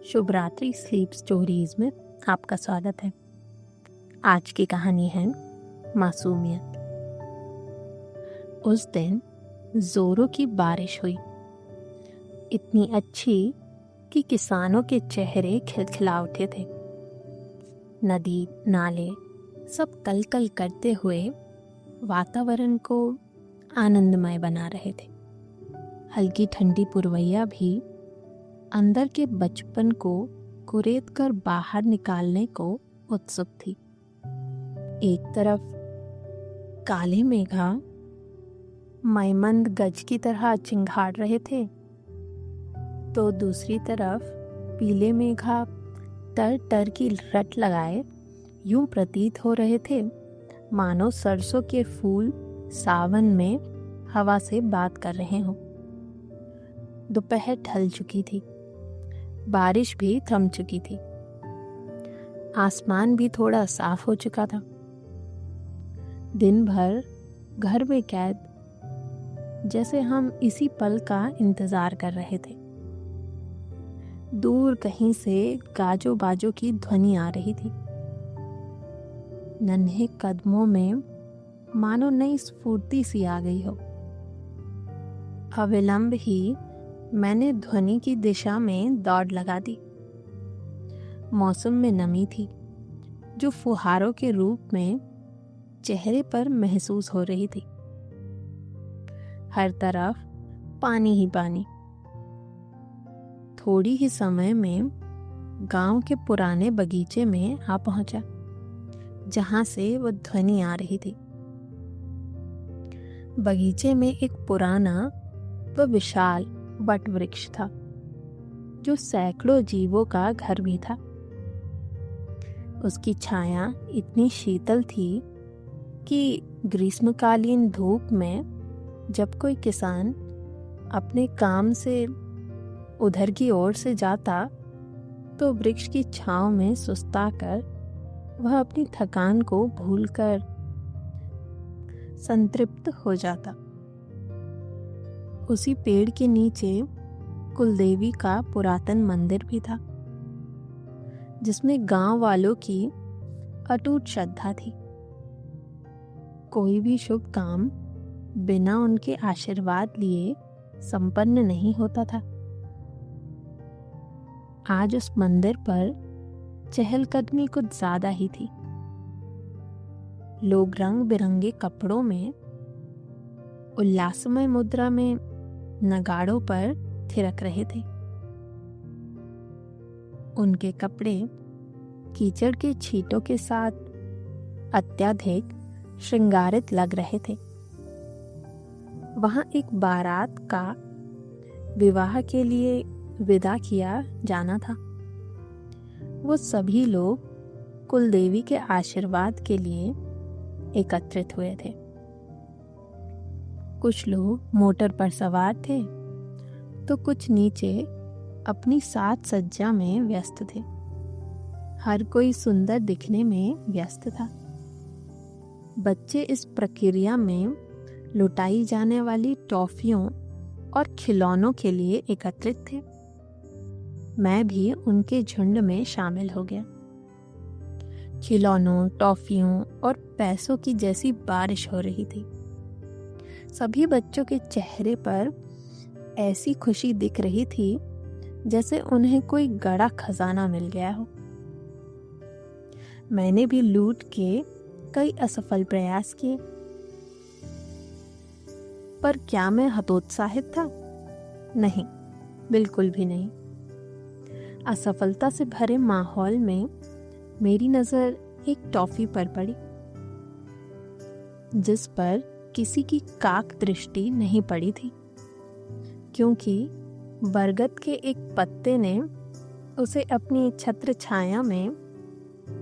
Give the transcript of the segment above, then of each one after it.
शुभ रात्रि sleep stories में आपका स्वागत है। आज की कहानी है मासूमियत। उस दिन जोरों की बारिश हुई, इतनी अच्छी कि किसानों के चेहरे खिलखिला उठे थे। नदी नाले सब कलकल करते हुए वातावरण को आनंदमय बना रहे थे। हल्की ठंडी पुरवैया भी अंदर के बचपन को कुरेद कर बाहर निकालने को उत्सुक थी। एक तरफ काले मेघा मैमंद गज की तरह चिंगाड़ रहे थे, तो दूसरी तरफ पीले मेघा टर टर की रट लगाए यूं प्रतीत हो रहे थे मानो सरसों के फूल सावन में हवा से बात कर रहे हों। दोपहर ढल चुकी थी, बारिश भी थम चुकी थी, आसमान भी थोड़ा साफ हो चुका था। दिन भर घर में कैद जैसे हम इसी पल का इंतजार कर रहे थे। दूर कहीं से गाजो बाजो की ध्वनि आ रही थी। नन्हे कदमों में मानो नई स्फूर्ति सी आ गई हो। अविलंब ही मैंने ध्वनि की दिशा में दौड़ लगा दी। मौसम में नमी थी जो फुहारों के रूप में चेहरे पर महसूस हो रही थी। हर तरफ पानी ही पानी। थोड़ी ही समय में गांव के पुराने बगीचे में आ पहुंचा, जहां से वो ध्वनि आ रही थी। बगीचे में एक पुराना व विशाल वट वृक्ष था जो सैकड़ों जीवों का घर भी था। उसकी छाया इतनी शीतल थी कि ग्रीष्मकालीन धूप में जब कोई किसान अपने काम से उधर की ओर से जाता तो वृक्ष की छांव में सुस्ताकर वह अपनी थकान को भूलकर संतृप्त हो जाता। उसी पेड़ के नीचे कुलदेवी का पुरातन मंदिर भी था, जिसमें गांव वालों की अटूट श्रद्धा थी। कोई भी शुभ काम बिना उनके आशीर्वाद लिए संपन्न नहीं होता था। आज उस मंदिर पर चहलकदमी कुछ ज्यादा ही थी। लोग रंग बिरंगे कपड़ों में उल्लासमय मुद्रा में नगाड़ों पर थिरक रहे थे। उनके कपड़े कीचड़ के छींटों के साथ अत्यधिक श्रृंगारित लग रहे थे। वहां एक बारात का विवाह के लिए विदा किया जाना था। वो सभी लोग कुलदेवी के आशीर्वाद के लिए एकत्रित हुए थे। कुछ लोग मोटर पर सवार थे तो कुछ नीचे अपनी साज सज्जा में व्यस्त थे। हर कोई सुंदर दिखने में व्यस्त था। बच्चे इस प्रक्रिया में लुटाई जाने वाली टॉफियों और खिलौनों के लिए एकत्रित थे। मैं भी उनके झुंड में शामिल हो गया। खिलौनों, टॉफियों और पैसों की जैसी बारिश हो रही थी। सभी बच्चों के चेहरे पर ऐसी खुशी दिख रही थी जैसे उन्हें कोई गड़ा खजाना मिल गया हो। मैंने भी लूट के कई असफल प्रयास किए, पर क्या मैं हतोत्साहित था? नहीं, बिल्कुल भी नहीं। असफलता से भरे माहौल में मेरी नजर एक टॉफी पर पड़ी, जिस पर किसी की काक दृष्टि नहीं पड़ी थी, क्योंकि बरगद के एक पत्ते ने उसे अपनी छत्र छाया में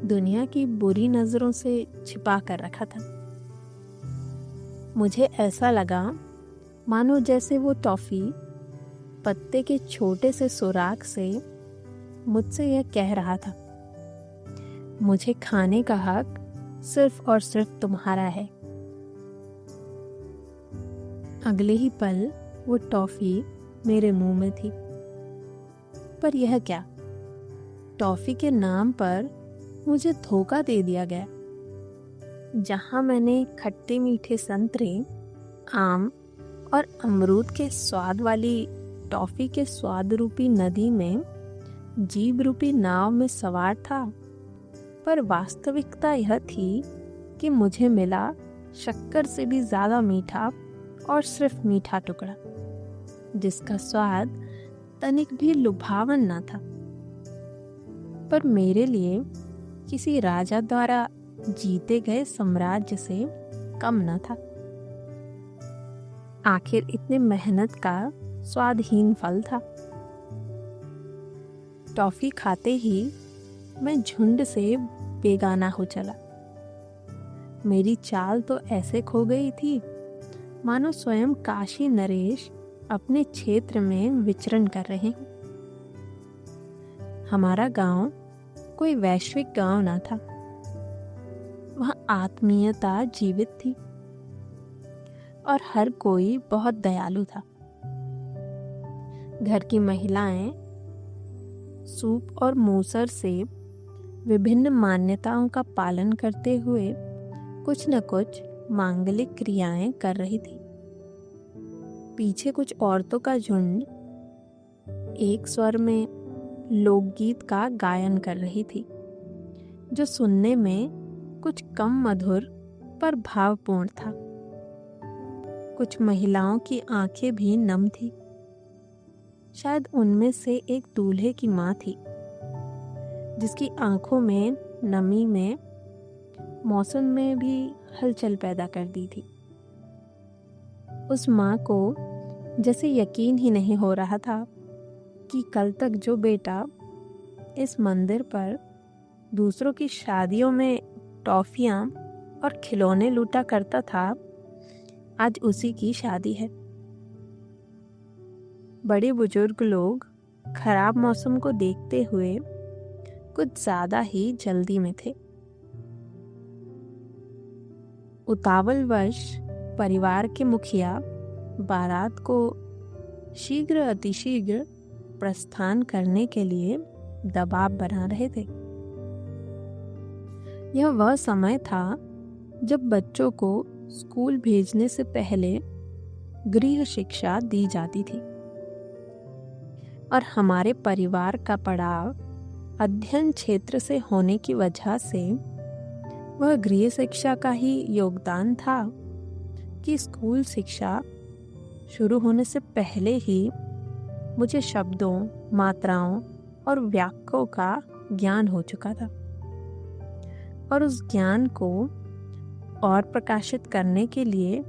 दुनिया की बुरी नजरों से छिपा कर रखा था। मुझे ऐसा लगा मानो जैसे वो टॉफी पत्ते के छोटे से सुराख से मुझसे यह कह रहा था, मुझे खाने का हक सिर्फ और सिर्फ तुम्हारा है। अगले ही पल वो टॉफी मेरे मुंह में थी। पर यह क्या, टॉफी के नाम पर मुझे धोखा दे दिया गया। जहां मैंने खट्टे मीठे संतरे, आम और अमरूद के स्वाद वाली टॉफी के स्वाद रूपी नदी में जीभ रूपी नाव में सवार था, पर वास्तविकता यह थी कि मुझे मिला शक्कर से भी ज्यादा मीठा और सिर्फ मीठा टुकड़ा, जिसका स्वाद तनिक भी लुभावन न था, पर मेरे लिए किसी राजा द्वारा जीते गए साम्राज्य से कम न था। आखिर इतने मेहनत का स्वादहीन फल था। टॉफी खाते ही मैं झुंड से बेगाना हो चला। मेरी चाल तो ऐसे खो गई थी मानो स्वयं काशी नरेश अपने क्षेत्र में विचरण कर रहे हैं। हमारा गांव कोई वैश्विक गांव ना था। वहां आत्मीयता जीवित थी और हर कोई बहुत दयालु था। घर की महिलाएं सूप और मूसर से विभिन्न मान्यताओं का पालन करते हुए कुछ न कुछ मांगलिक क्रियाएं कर रही थी। पीछे कुछ औरतों का झुंड एक स्वर में लोकगीत का गायन कर रही थी, जो सुनने में कुछ कम मधुर पर भावपूर्ण था। कुछ महिलाओं की आंखें भी नम थी। शायद उनमें से एक दूल्हे की माँ थी, जिसकी आंखों में नमी में मौसम में भी हलचल पैदा कर दी थी। उस माँ को जैसे यकीन ही नहीं हो रहा था कि कल तक जो बेटा इस मंदिर पर दूसरों की शादियों में टॉफियाँ और खिलौने लूटा करता था, आज उसी की शादी है। बड़े बुजुर्ग लोग खराब मौसम को देखते हुए कुछ ज्यादा ही जल्दी में थे। उतावलवश परिवार के मुखिया बारात को शीघ्र अतिशीघ्र प्रस्थान करने के लिए दबाव बना रहे थे। यह वह समय था जब बच्चों को स्कूल भेजने से पहले गृह शिक्षा दी जाती थी, और हमारे परिवार का पड़ाव अध्ययन क्षेत्र से होने की वजह से वह गृह शिक्षा का ही योगदान था कि स्कूल शिक्षा शुरू होने से पहले ही मुझे शब्दों, मात्राओं और वाक्यों का ज्ञान हो चुका था, और उस ज्ञान को और प्रकाशित करने के लिए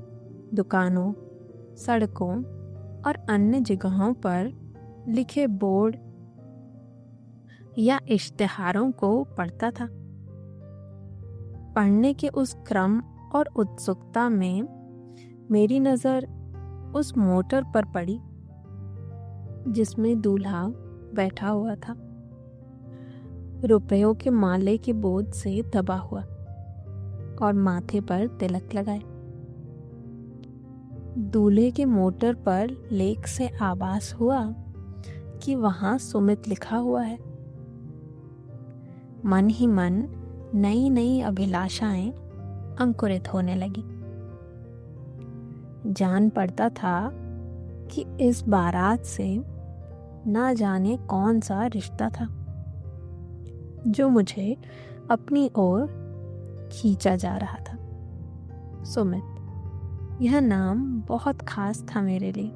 दुकानों, सड़कों और अन्य जगहों पर लिखे बोर्ड या इश्तिहारों को पढ़ता था। पढ़ने के उस क्रम और उत्सुकता में मेरी नज़र उस मोटर पर पड़ी जिसमें दूल्हा बैठा हुआ था, रुपयों के माले के बोझ से दबा हुआ और माथे पर तिलक लगाए। दूल्हे के मोटर पर लेख से आभास हुआ कि वहां सुमित लिखा हुआ है। मन ही मन नई नई अभिलाषाएं अंकुरित होने लगी। जान पड़ता था कि इस बारात से ना जाने कौन सा रिश्ता था जो मुझे अपनी ओर खींचा जा रहा था। सुमित, यह नाम बहुत खास था मेरे लिए,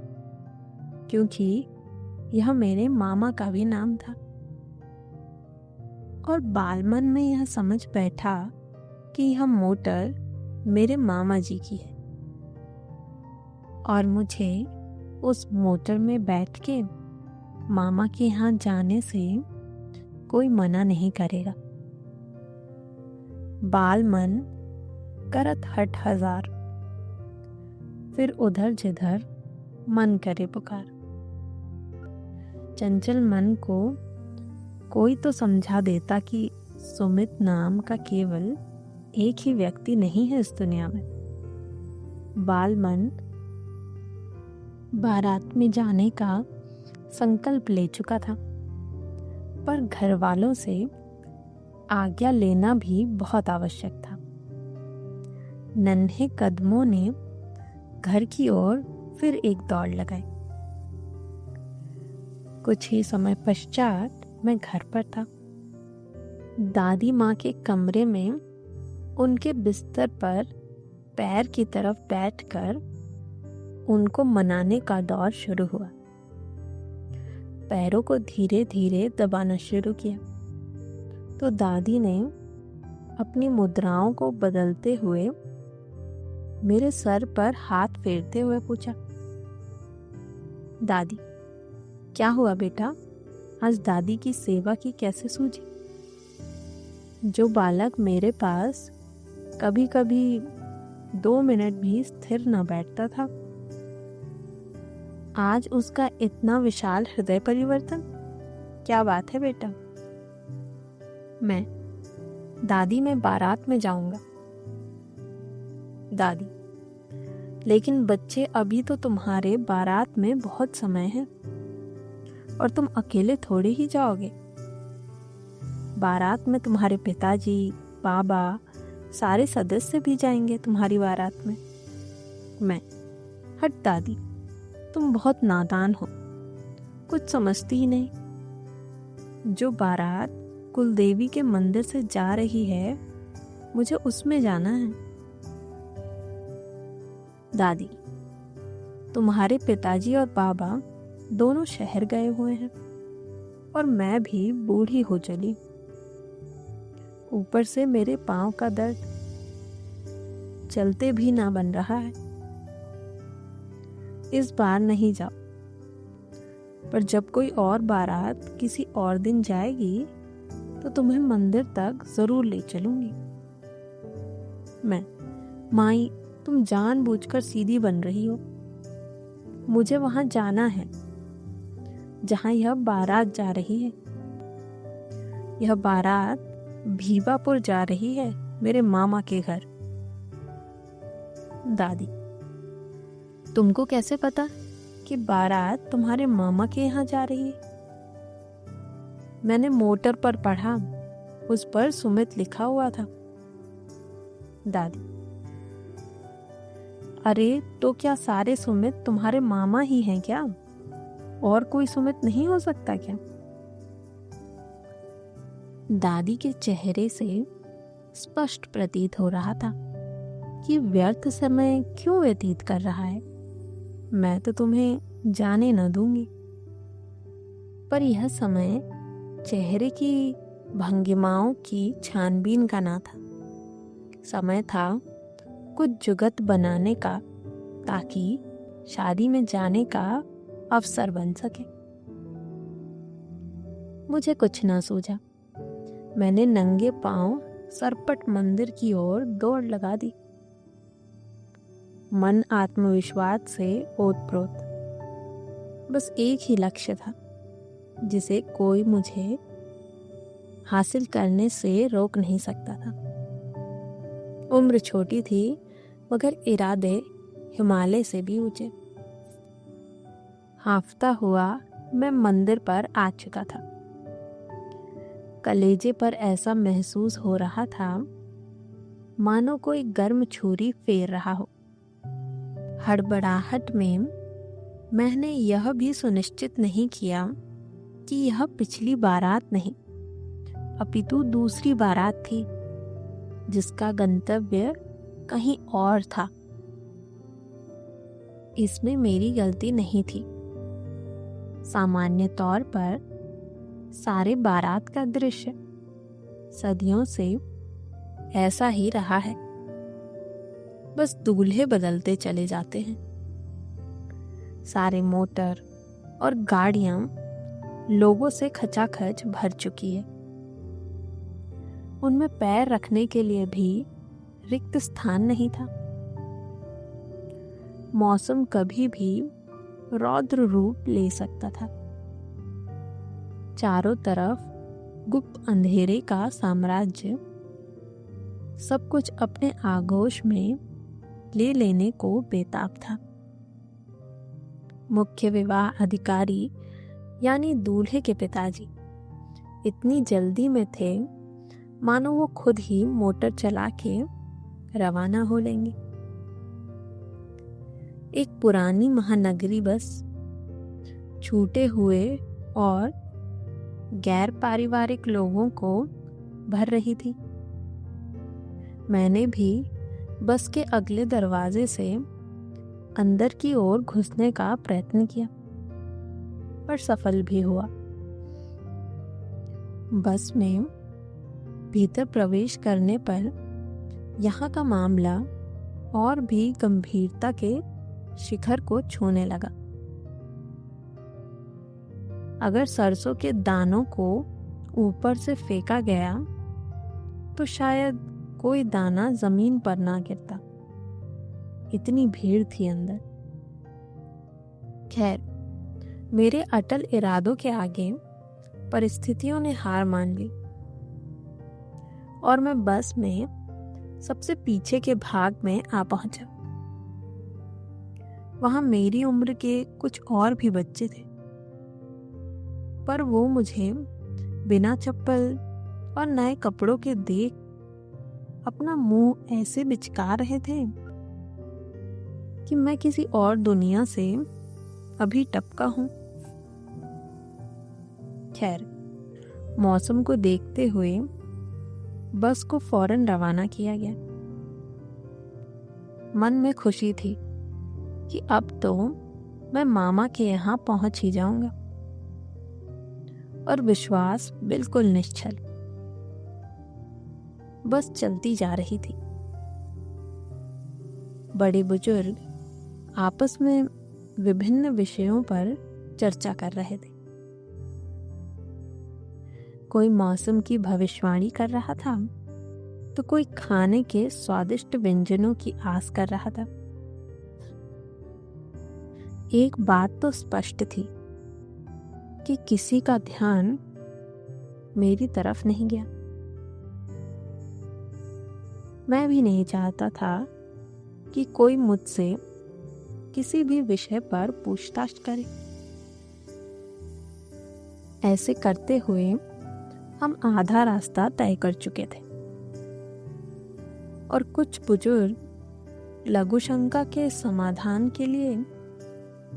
क्योंकि यह मेरे मामा का भी नाम था, और बालमन में यह समझ बैठा कि यह मोटर मेरे मामा जी की है और मुझे उस मोटर में बैठ के मामा के यहाँ जाने से कोई मना नहीं करेगा। बालमन करत हट हजार, फिर उधर जिधर मन करे पुकार। चंचल मन को कोई तो समझा देता कि सुमित नाम का केवल एक ही व्यक्ति नहीं है इस दुनिया में। बालमन बारात में जाने का संकल्प ले चुका था। पर घर वालों से आज्ञा लेना भी बहुत आवश्यक था। नन्हे कदमों ने घर की ओर फिर एक दौड़ लगाई। कुछ ही समय पश्चात मैं घर पर था। दादी माँ के कमरे में उनके बिस्तर पर पैर की तरफ बैठकर उनको मनाने का दौर शुरू हुआ। पैरों को धीरे धीरे दबाना शुरू किया तो दादी ने अपनी मुद्राओं को बदलते हुए मेरे सर पर हाथ फेरते हुए पूछा, दादी क्या हुआ बेटा, आज दादी की सेवा की कैसे सूझी? जो बालक मेरे पास कभी कभी 2 मिनट भी स्थिर न बैठता था, आज उसका इतना विशाल हृदय परिवर्तन, क्या बात है बेटा? मैं, दादी मैं बारात में जाऊंगा। दादी, लेकिन बच्चे अभी तो तुम्हारे बारात में बहुत समय है और तुम अकेले थोड़े ही जाओगे। बारात में तुम्हारे पिताजी, बाबा, सारे सदस्य भी जाएंगे तुम्हारी बारात में। मैं, हट दादी, तुम बहुत नादान हो, कुछ समझती ही नहीं। जो बारात कुलदेवी के मंदिर से जा रही है, मुझे उसमें जाना है। दादी, तुम्हारे पिताजी और बाबा दोनों शहर गए हुए हैं और मैं भी बूढ़ी हो चली। ऊपर से मेरे पांव का दर्द, चलते भी ना बन रहा है। इस बार नहीं जाओ, पर जब कोई और बारात किसी और दिन जाएगी तो तुम्हें मंदिर तक जरूर ले चलूंगी। मैं, माई तुम जानबूझकर सीधी बन रही हो। मुझे वहां जाना है जहां यह बारात जा रही है। यह बारात भीवापुर जा रही है, मेरे मामा के घर। दादी, तुमको कैसे पता कि बारात तुम्हारे मामा के यहाँ जा रही है? मैंने मोटर पर पढ़ा, उस पर सुमित लिखा हुआ था। दादी, अरे तो क्या सारे सुमित तुम्हारे मामा ही हैं क्या? और कोई सुमित नहीं हो सकता क्या? दादी के चेहरे से स्पष्ट प्रतीत हो रहा था कि व्यर्थ समय क्यों व्यतीत कर रहा है। मैं तो तुम्हें जाने न दूंगी। पर यह समय चेहरे की भंगिमाओं की छानबीन का ना था। समय था कुछ जुगत बनाने का, ताकि शादी में जाने का अवसर बन सके। मुझे कुछ ना सूझा। मैंने नंगे पांव सरपट मंदिर की ओर दौड़ लगा दी। मन आत्मविश्वास से ओतप्रोत। बस एक ही लक्ष्य था जिसे कोई मुझे हासिल करने से रोक नहीं सकता था। उम्र छोटी थी मगर इरादे हिमालय से भी ऊंचे। हांफता हुआ मैं मंदिर पर आ चुका था। कलेजे पर ऐसा महसूस हो रहा था मानो कोई गर्म छुरी फेर रहा हो। हड़बड़ाहट में मैंने यह भी सुनिश्चित नहीं किया कि यह पिछली बारात नहीं, अपितु दूसरी बारात थी जिसका गंतव्य कहीं और था। इसमें मेरी गलती नहीं थी। सामान्य तौर पर सारे बारात का दृश्य सदियों से ऐसा ही रहा है, बस दूल्हे बदलते चले जाते हैं। सारे मोटर और गाड़ियां लोगों से खचाखच भर चुकी है। उनमें पैर रखने के लिए भी रिक्त स्थान नहीं था। मौसम कभी भी रौद्र रूप ले सकता था। चारों तरफ गुप्त अंधेरे का साम्राज्य सब कुछ अपने आगोश में ले लेने को बेताब था। मुख्य विवाह अधिकारी यानी दूल्हे के पिताजी इतनी जल्दी में थे मानो वो खुद ही मोटर चला के रवाना हो लेंगे। एक पुरानी महानगरी बस छूटे हुए और गैर पारिवारिक लोगों को भर रही थी। मैंने भी बस के अगले दरवाजे से अंदर की ओर घुसने का प्रयत्न किया, पर सफल भी हुआ। बस में भीतर प्रवेश करने पर यहाँ का मामला और भी गंभीरता के शिखर को छूने लगा। अगर सरसों के दानों को ऊपर से फेंका गया तो शायद कोई दाना जमीन पर ना गिरता, इतनी भीड़ थी अंदर। खैर, मेरे अटल इरादों के आगे परिस्थितियों ने हार मान ली और मैं बस में सबसे पीछे के भाग में आ पहुंचा। वहां मेरी उम्र के कुछ और भी बच्चे थे, पर वो मुझे बिना चप्पल और नए कपड़ों के देख अपना मुंह ऐसे बिचका रहे थे कि मैं किसी और दुनिया से अभी टपका हूं। खैर, मौसम को देखते हुए बस को फौरन रवाना किया गया। मन में खुशी थी कि अब तो मैं मामा के यहाँ पहुंच ही जाऊंगा, और विश्वास बिल्कुल निश्चल। बस चलती जा रही थी। बड़े बुजुर्ग आपस में विभिन्न विषयों पर चर्चा कर रहे थे। कोई मौसम की भविष्यवाणी कर रहा था तो कोई खाने के स्वादिष्ट व्यंजनों की आस कर रहा था। एक बात तो स्पष्ट थी कि किसी का ध्यान मेरी तरफ नहीं गया। मैं भी नहीं चाहता था कि कोई मुझसे किसी भी विषय पर पूछताछ करे। ऐसे करते हुए हम आधा रास्ता तय कर चुके थे और कुछ बुजुर्ग लघु शंका के समाधान के लिए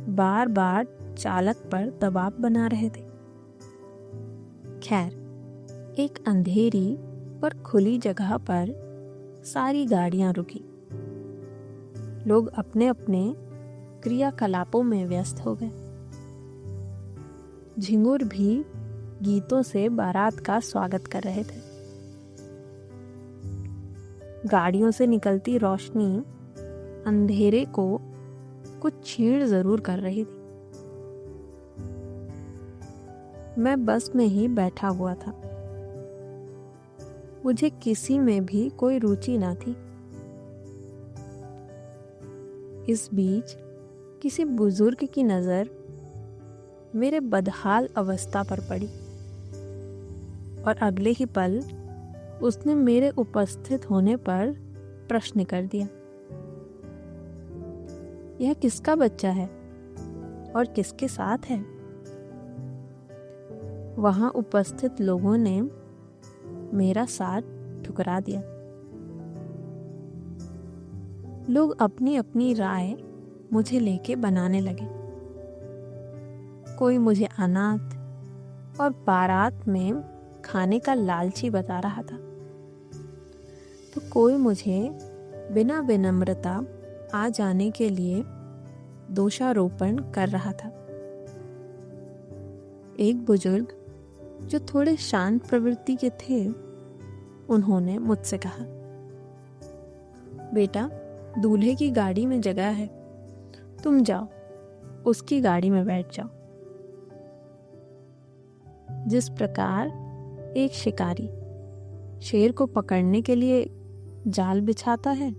बार बार चालक पर दबाव बना रहे थे। खैर, एक अंधेरी पर खुली जगह पर सारी गाड़ियां रुकी। लोग अपने अपने क्रियाकलापों में व्यस्त हो गए। झिंगुर भी गीतों से बारात का स्वागत कर रहे थे। गाड़ियों से निकलती रोशनी अंधेरे को कुछ छीड़ जरूर कर रही थी। मैं बस में ही बैठा हुआ था। मुझे किसी में भी कोई रुचि ना थी। इस बीच किसी बुजुर्ग की नजर मेरे बदहाल अवस्था पर पड़ी और अगले ही पल उसने मेरे उपस्थित होने पर प्रश्न कर दिया, यह किसका बच्चा है और किसके साथ है? वहां उपस्थित लोगों ने मेरा साथ ठुकरा दिया। लोग अपनी अपनी राय मुझे लेके बनाने लगे। कोई मुझे अनाथ और बारात में खाने का लालची बता रहा था, तो कोई मुझे बिना विनम्रता आ जाने के लिए दोषारोपण कर रहा था। एक बुजुर्ग जो थोड़े शांत प्रवृत्ति के थे, उन्होंने मुझसे कहा, बेटा, दूल्हे की गाड़ी में जगह है, तुम जाओ, उसकी गाड़ी में बैठ जाओ। जिस प्रकार एक शिकारी शेर को पकड़ने के लिए जाल बिछाता है,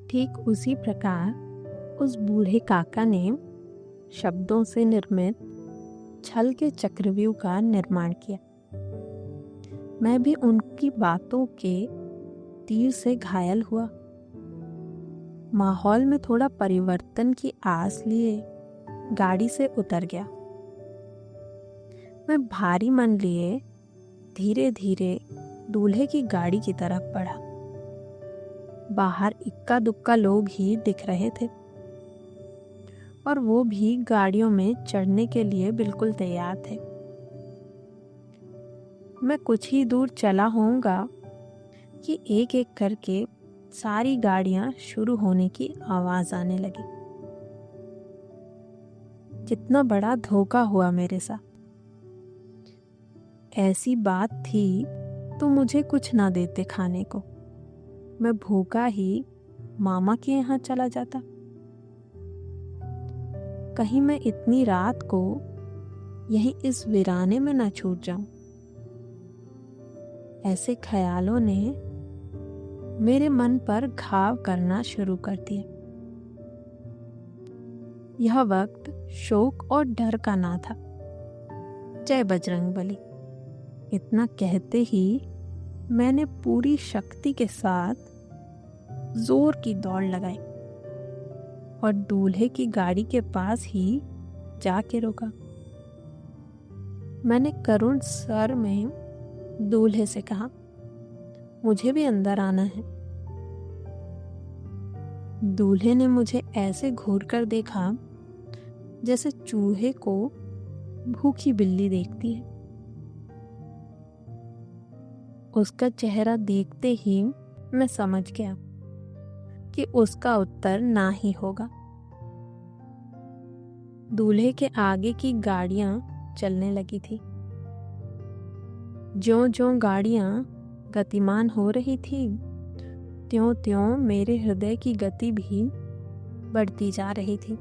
ठीक उसी प्रकार उस बूढ़े काका ने शब्दों से निर्मित छल के चक्रव्यूह का निर्माण किया। मैं भी उनकी बातों के तीर से घायल हुआ। माहौल में थोड़ा परिवर्तन की आस लिए गाड़ी से उतर गया। मैं भारी मन लिए धीरे धीरे दूल्हे की गाड़ी की तरफ बढ़ा। बाहर इक्का दुक्का लोग ही दिख रहे थे और वो भी गाड़ियों में चढ़ने के लिए बिल्कुल तैयार थे। मैं कुछ ही दूर चला होऊंगा कि एक एक करके सारी गाड़ियां शुरू होने की आवाज आने लगी। कितना बड़ा धोखा हुआ मेरे साथ। ऐसी बात थी तो मुझे कुछ ना देते खाने को, मैं भूखा ही मामा के यहाँ चला जाता। कहीं मैं इतनी रात को यहीं इस वीराने में ना छूट जाऊं। ऐसे ख्यालों ने मेरे मन पर घाव करना शुरू कर दिया। यह वक्त शोक और डर का ना था। जय बजरंगबली, इतना कहते ही मैंने पूरी शक्ति के साथ जोर की दौड़ लगाई और दूल्हे की गाड़ी के पास ही जाके रोका। मैंने करुण स्वर में दूल्हे से कहा, मुझे भी अंदर आना है। दूल्हे ने मुझे ऐसे घूर कर देखा जैसे चूहे को भूखी बिल्ली देखती है। उसका चेहरा देखते ही मैं समझ गया कि उसका उत्तर ना ही होगा। दूल्हे के आगे की गाड़ियां चलने लगी थी। ज्यों-ज्यों गाड़ियां गतिमान हो रही थी, त्यों-त्यों मेरे हृदय की गति भी बढ़ती जा रही थी।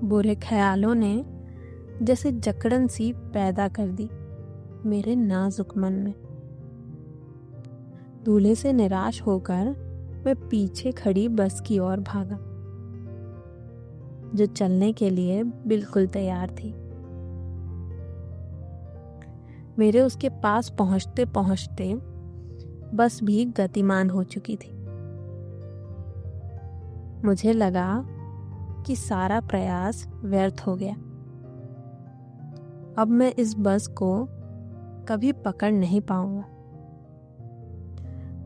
बुरे ख्यालों ने जैसे जकड़न सी पैदा कर दी मेरे नाजुक मन में। दूल्हे से निराश होकर मैं पीछे खड़ी बस की ओर भागा, जो चलने के लिए बिल्कुल तैयार थी। मेरे उसके पास पहुंचते पहुंचते बस भी गतिमान हो चुकी थी। मुझे लगा कि सारा प्रयास व्यर्थ हो गया। अब मैं इस बस को कभी पकड़ नहीं पाऊंगा।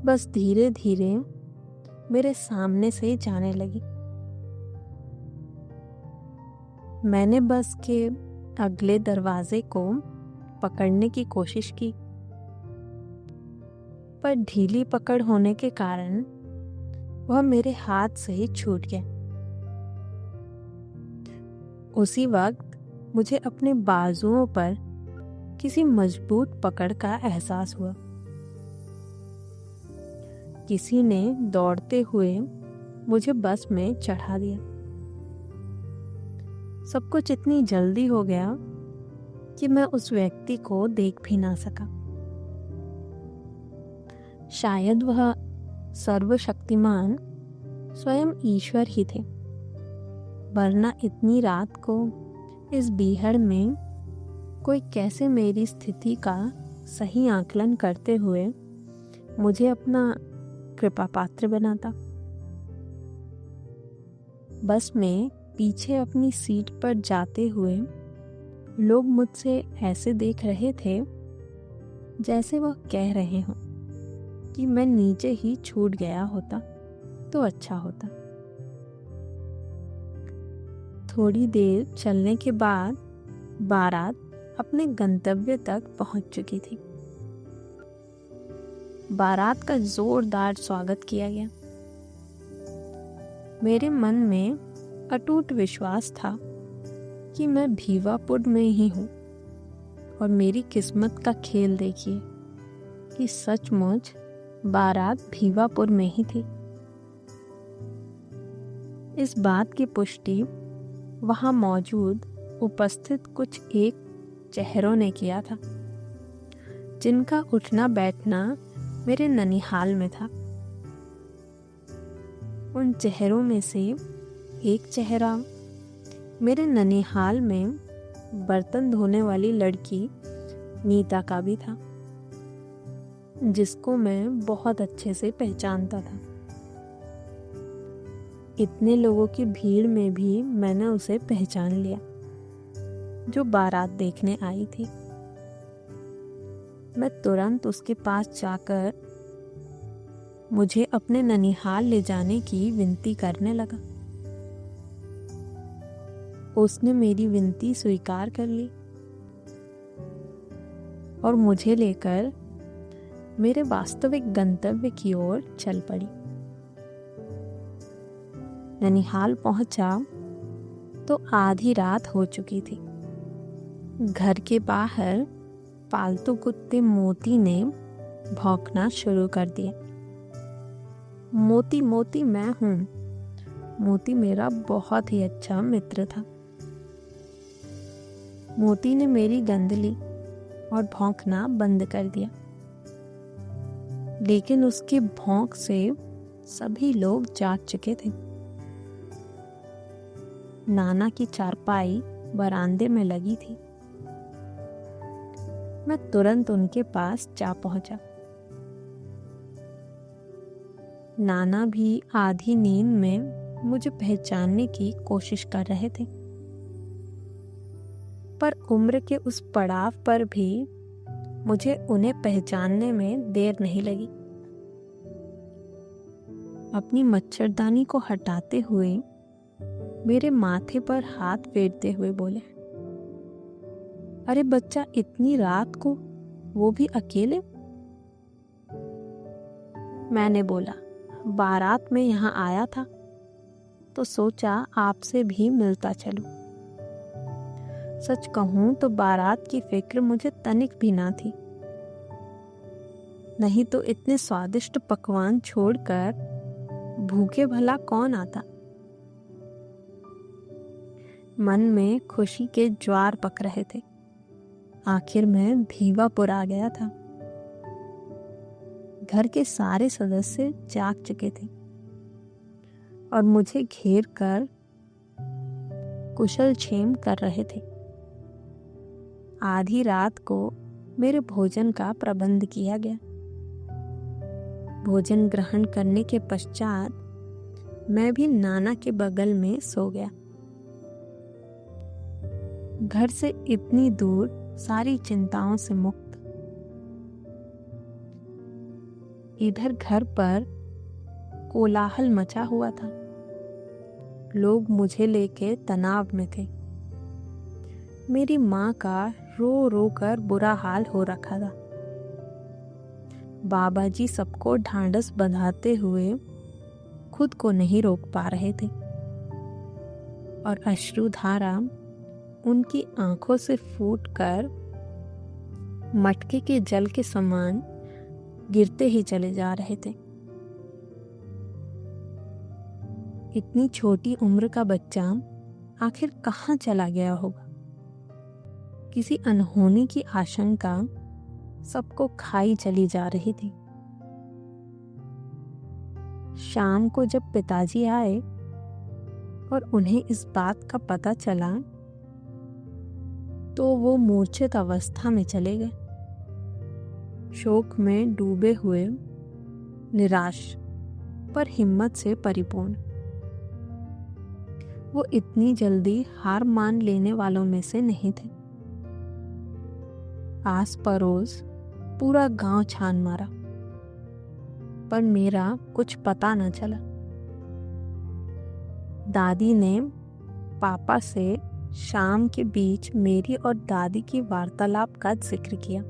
बस धीरे धीरे मेरे सामने से जाने लगी। मैंने बस के अगले दरवाजे को पकड़ने की कोशिश की, पर ढीली पकड़ होने के कारण वह मेरे हाथ से ही छूट गया। उसी वक्त मुझे अपने बाजुओं पर किसी मजबूत पकड़ का एहसास हुआ। किसी ने दौड़ते हुए मुझे बस में चढ़ा दिया। सब कुछ इतनी जल्दी हो गया कि मैं उस व्यक्ति को देख भी ना सका। शायद वह सर्वशक्तिमान स्वयं ईश्वर ही थे, वरना इतनी रात को इस बीहड़ में कोई कैसे मेरी स्थिति का सही आकलन करते हुए मुझे अपना कृपा पात्र बनाता। बस में पीछे अपनी सीट पर जाते हुए लोग मुझसे ऐसे देख रहे थे जैसे वह कह रहे हों कि मैं नीचे ही छूट गया होता तो अच्छा होता। थोड़ी देर चलने के बाद बारात अपने गंतव्य तक पहुंच चुकी थी। बारात का जोरदार स्वागत किया गया। मेरे मन में अटूट विश्वास था कि मैं भीवापुर में ही हूँ और मेरी किस्मत का खेल देखिए कि सचमुच बारात भीवापुर में ही थी। इस बात की पुष्टि वहां मौजूद उपस्थित कुछ एक चेहरों ने किया था, जिनका उठना बैठना मेरे ननिहाल में था। उन चेहरों में से एक चेहरा मेरे ननिहाल में बर्तन धोने वाली लड़की नीता का भी था, जिसको मैं बहुत अच्छे से पहचानता था। इतने लोगों की भीड़ में भी मैंने उसे पहचान लिया। जो बारात देखने आई थी। मैं तुरंत उसके पास जाकर मुझे अपने ननिहाल ले जाने की विनती करने लगा। उसने मेरी विनती स्वीकार कर ली और मुझे लेकर मेरे वास्तविक गंतव्य की ओर चल पड़ी। ननिहाल पहुंचा तो आधी रात हो चुकी थी। घर के बाहर पालतू कुत्ते मोती ने भौंकना शुरू कर दिया। मोती मोती मैं हूं। मोती मेरा बहुत ही अच्छा मित्र था। मोती ने मेरी गंध ली और भौंकना बंद कर दिया, लेकिन उसके भौंक से सभी लोग जाग चुके थे। नाना की चारपाई बरामदे में लगी थी। मैं तुरंत उनके पास जा पहुंचा। नाना भी आधी नींद में मुझे पहचानने की कोशिश कर रहे थे, पर उम्र के उस पड़ाव पर भी मुझे उन्हें पहचानने में देर नहीं लगी। अपनी मच्छरदानी को हटाते हुए मेरे माथे पर हाथ फेरते हुए बोले, अरे बच्चा, इतनी रात को, वो भी अकेले? मैंने बोला, बारात में यहाँ आया था तो सोचा आपसे भी मिलता चलूं। सच कहूं तो बारात की फिक्र मुझे तनिक भी ना थी। नहीं तो इतने स्वादिष्ट पकवान छोड़कर भूखे भला कौन आता। मन में खुशी के ज्वार पक रहे थे। आखिर मैं भीवापुर आ गया था। घर के सारे सदस्य जाग चुके थे और मुझे घेर कर कुशल क्षेम कर रहे थे। आधी रात को मेरे भोजन का प्रबंध किया गया। भोजन ग्रहण करने के पश्चात मैं भी नाना के बगल में सो गया। घर से इतनी दूर, सारी चिंताओं से मुक्त। इधर घर पर कोलाहल मचा हुआ था। लोग मुझे लेके तनाव में थे। मेरी माँ का रो रो कर बुरा हाल हो रखा था। बाबा जी सबको ढांढस बंधाते हुए खुद को नहीं रोक पा रहे थे और अश्रुधारा उनकी आंखों से फूटकर मटके के जल के समान गिरते ही चले जा रहे थे। इतनी छोटी उम्र का बच्चा आखिर कहाँ चला गया होगा। किसी अनहोनी की आशंका सबको खाई चली जा रही थी। शाम को जब पिताजी आए और उन्हें इस बात का पता चला तो वो मूर्छित अवस्था में चले गए। शोक में डूबे हुए, निराश पर हिम्मत से परिपूर्ण। वो इतनी जल्दी हार मान लेने वालों में से नहीं थे। आस पड़ोस पूरा गांव छान मारा, पर मेरा कुछ पता न चला। दादी ने पापा से शाम के बीच मेरी और दादी की वार्तालाप का जिक्र किया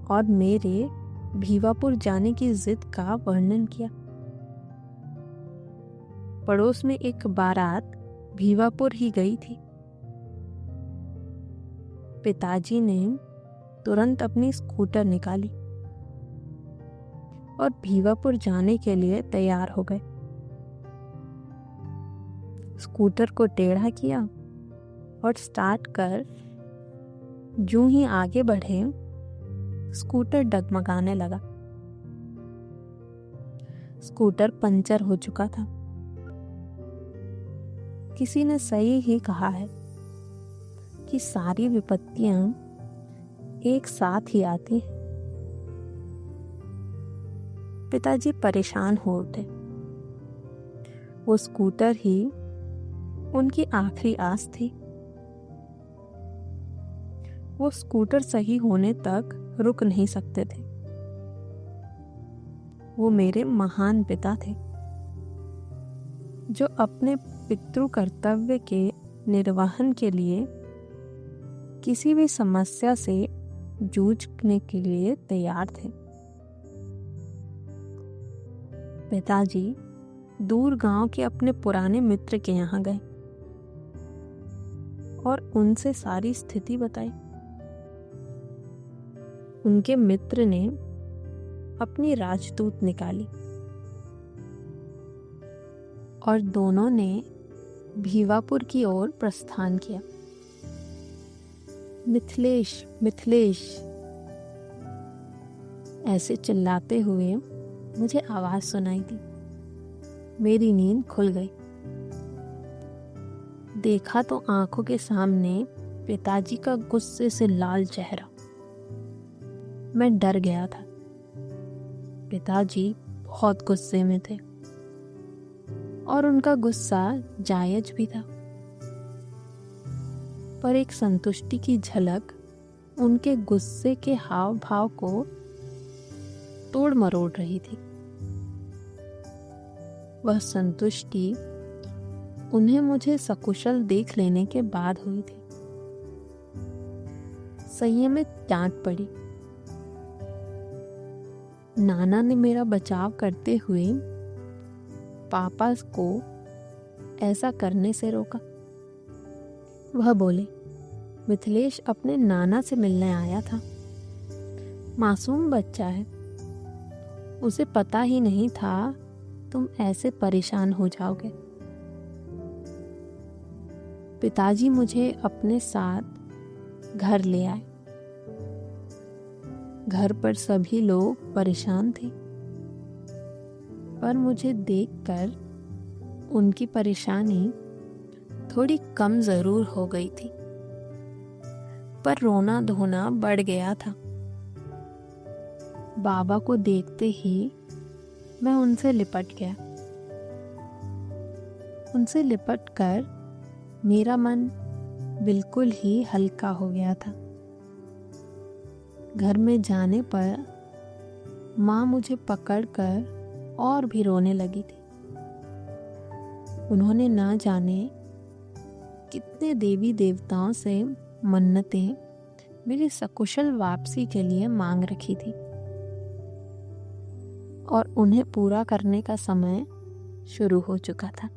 और मेरे भीवापुर जाने की जिद का वर्णन किया। पड़ोस में एक बारात भीवापुर ही गई थी। पिताजी ने तुरंत अपनी स्कूटर निकाली और भीवापुर जाने के लिए तैयार हो गए। स्कूटर को टेढ़ा किया और स्टार्ट कर यूं ही आगे बढ़े, स्कूटर डगमगाने लगा। स्कूटर पंचर हो चुका था। किसी ने सही ही कहा है कि सारी विपत्तियां एक साथ ही आती हैं। पिताजी परेशान हो उठे। वो स्कूटर ही उनकी आखिरी आस थी। वो स्कूटर सही होने तक रुक नहीं सकते थे। वो मेरे महान पिता थे, जो अपने पितृ कर्तव्य के निर्वहन के लिए किसी भी समस्या से जूझने के लिए तैयार थे। पिताजी दूर गांव के अपने पुराने मित्र के यहाँ गए और उनसे सारी स्थिति बताई। उनके मित्र ने अपनी राजदूत निकाली और दोनों ने भीवापुर की ओर प्रस्थान किया। मिथिलेश, मिथिलेश ऐसे चिल्लाते हुए मुझे आवाज सुनाई दी। मेरी नींद खुल गई। देखा तो आंखों के सामने पिताजी का गुस्से से लाल चेहरा। मैं डर गया था। पिताजी बहुत गुस्से में थे और उनका गुस्सा जायज भी था, पर एक संतुष्टि की झलक उनके गुस्से के हाव भाव को तोड़ मरोड़ रही थी। वह संतुष्टि उन्हें मुझे सकुशल देख लेने के बाद हुई थी। संयमित डांट पड़ी। नाना ने मेरा बचाव करते हुए पापा को ऐसा करने से रोका। वह बोले, मिथिलेश अपने नाना से मिलने आया था। मासूम बच्चा है, उसे पता ही नहीं था तुम ऐसे परेशान हो जाओगे। पिताजी मुझे अपने साथ घर ले आए। घर पर सभी लोग परेशान थे, पर मुझे देखकर उनकी परेशानी थोड़ी कम जरूर हो गई थी, पर रोना धोना बढ़ गया था। बाबा को देखते ही मैं उनसे लिपट गया। उनसे लिपटकर मेरा मन बिल्कुल ही हल्का हो गया था। घर में जाने पर माँ मुझे पकड़कर और भी रोने लगी थी। उन्होंने ना जाने कितने देवी देवताओं से मन्नतें मेरी सकुशल वापसी के लिए मांग रखी थी और उन्हें पूरा करने का समय शुरू हो चुका था।